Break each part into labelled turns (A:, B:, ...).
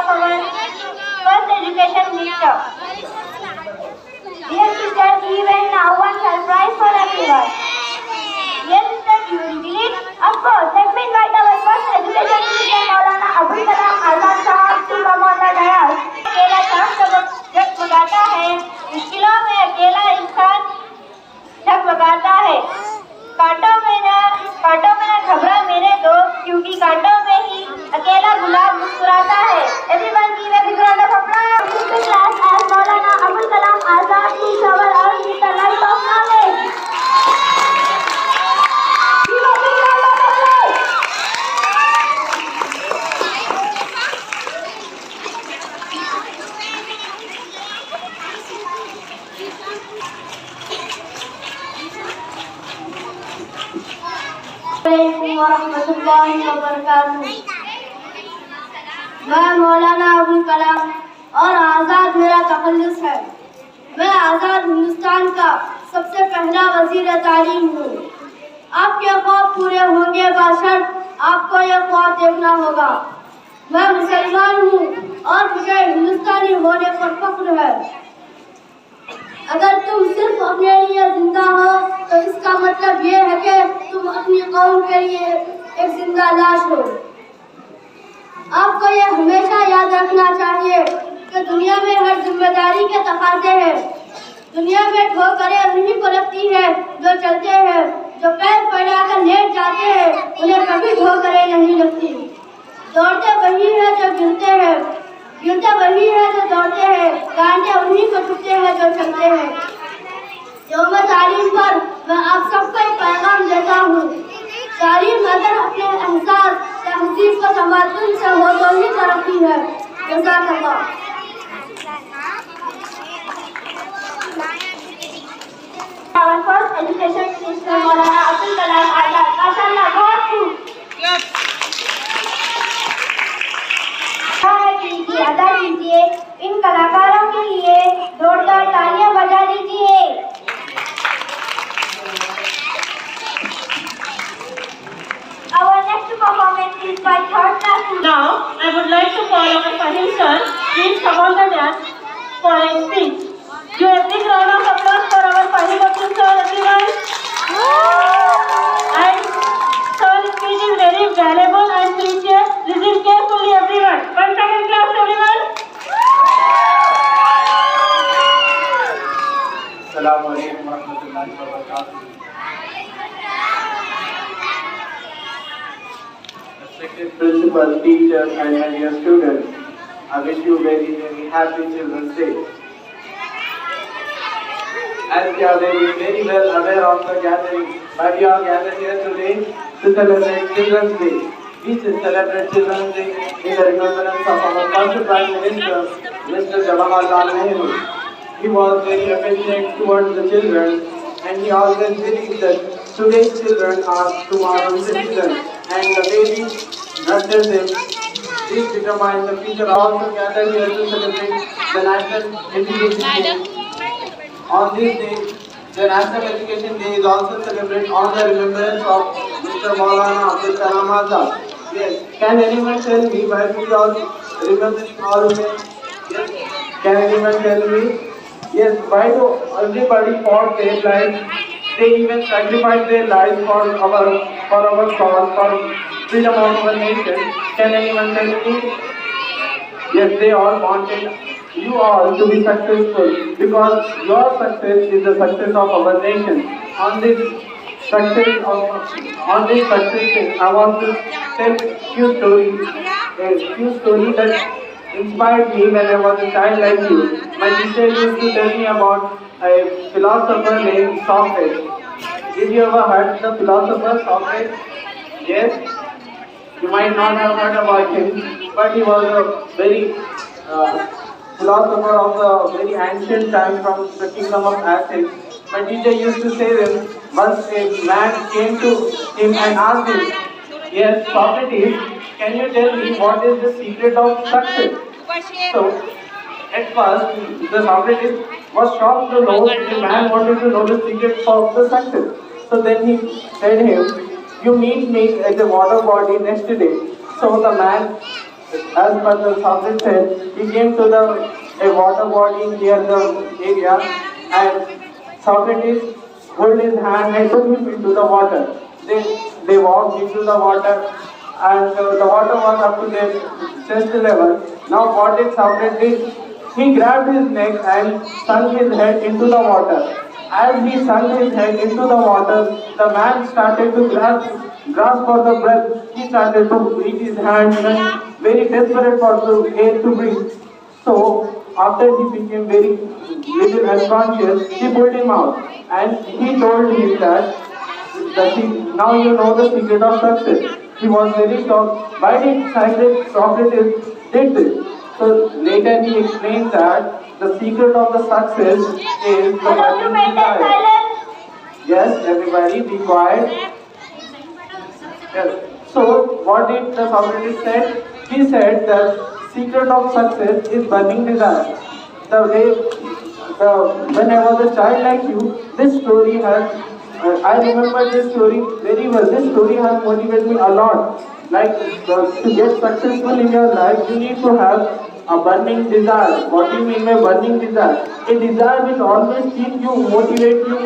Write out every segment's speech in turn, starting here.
A: of our first education minister. Dear teacher, even now one surprise for everyone. Yes, sir, you will believe? Of course, let me invite our first education minister, Maulana Abul Kalam Azad Sahab, to come on the dais. अकेला सांप जगमगाता है, मुश्किलों में अकेला इंसान जगमगाता है। कांटों में ना घबरा मेरे दोस्त, क्योंकि कांटों में ही अकेला गुलाब मुस्कुराता है। Everyone give a big round of applause. Fifth class as Maulana Abul Kalam Azad to shower us with the light of knowledge. Give a big round of applause. warahmatullahi wabarakatuh। मैं मौलाना अबुल कलाम और आज़ाद मेरा तखल्लुस है। मैं आज़ाद हिंदुस्तान का सबसे पहला वज़ीर तालीम हूँ। आपके ख्वाब पूरे होंगे बाशर्त आपको ये ख्वाब देखना होगा। मैं मुसलमान हूँ और मुझे हिंदुस्तानी होने पर फख्र है। अगर तुम सिर्फ अपने लिए जिंदा हो तो इसका मतलब ये है कि तुम अपनी कौम के लिए एक जिंदा लाश हो। आपको ये हमेशा याद रखना चाहिए कि दुनिया में हर जिम्मेदारी के तकाज़े हैं। दुनिया में ठोकरें उन्हीं को लगती है जो चलते हैं, जो पैर फैलाकर लेट जाते हैं उन्हें कभी ठोकरें नहीं लगती। दौड़ते वही है जो गिरते हैं, गिरते वही है जो दौड़ते हैं, कांटे उन्हीं को छूते हैं जो चलते हैं। यौम तालीम पर मैं आप सबको एक पैगाम देता हूँ। तालीम अगर अपने एहसास तहजीब को तमद्दुन से हो तो ही तरक्की है। जज़ाकल्लाह। Our first education minister Maulana Abul Kalam Azad, माशाअल्लाह बहुत खूब। अदा कीजिए इन कलाकारों के लिए जोरदार तालियां बजा दीजिए। Our next performance is by third class.
B: Now I would like to call on Fahim sir. Please come on the dance for a speech. Give a big round of applause for our Fahim Abdul sir, everyone. And sir's speech is very valuable and precious. Listen carefully, everyone. 1 second class, everyone.
C: Assalamu alaikum warahmatullahi wabarakatuh. Respected principal, teachers, and my dear students, I wish you very, very happy Children's Day. As you are very well aware of the gathering, but you are gathered here today to celebrate Children's Day. We celebrate Children's Day in the remembrance of our first Prime Minister, Mr. Jawaharlal Nehru. He was very affectionate towards the children, and he always believed that today's children are tomorrow's citizens, and the way we nurture them, this determines the future. Also gathered here to celebrate the National Education Day. On this day, the National Education Day is also celebrated on the remembrance of Mr. Maulana Abul Kalam Azad. Yes. Can anyone tell me why we are remembering all of them? Yes. Can anyone tell me? Yes. Why do everybody fought their lives? They even sacrificed their lives for our cause, for freedom of our nation. Can anyone tell me? Yes, they all wanted you all to be successful, because your success is the success of our nation. On this success thing, I want to tell a few stories that inspired me when I was a child like you. My teacher used to tell me about a philosopher named Socrates. Did you ever heard the philosopher Socrates? Yes? You might not have heard about him, but he was a very philosopher of the very ancient time from the kingdom of Athens. My teacher used to say that once a man came to him and asked him, "Yes, Socrates, can you tell me what is the secret of success?" So, at first, the Socrates was shocked to know that the man wanted to know the secret of the success. So then he said him, "You meet me at the water body next day." So the man as per the Socrates said, he came to a water body near the area, and Socrates hold his hand and took him into the water. They walked into the water, and the water was up to their chest level. Now what did Socrates did? He grabbed his neck and sunk his head into the water. As he sunk his head into the water, the man started to grasp for the breath. He started to beat his hands and very desperate for the air to breathe. So after he became very little unconscious, he pulled him out and he told him that now you know the secret of success. He was very shocked. Why did Socrates did this? So later he explains that the secret of the success is the
A: Hello, you
C: burning
A: maintain
C: desire.
A: silence.
C: Yes, everybody be quiet. Yes. So what did the Socrates said? He said that secret of success is burning desire. When I was a child like you, this story has I remember this story very well. This story has motivated me a lot. Like to get successful in your life, you need to have a burning desire. What do you mean by burning desire? A desire which always keeps you, motivate you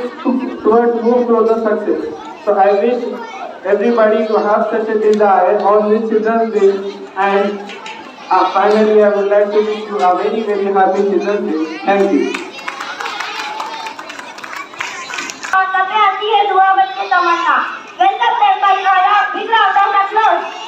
C: towards move towards the success. So I wish everybody to have such a desire on this Children's Day. And finally, I would like to wish you a very, very happy Children's Day. Thank you.
A: और तब आती है दुआ बन के तमन्ना। Welcome them by all a big round of applause.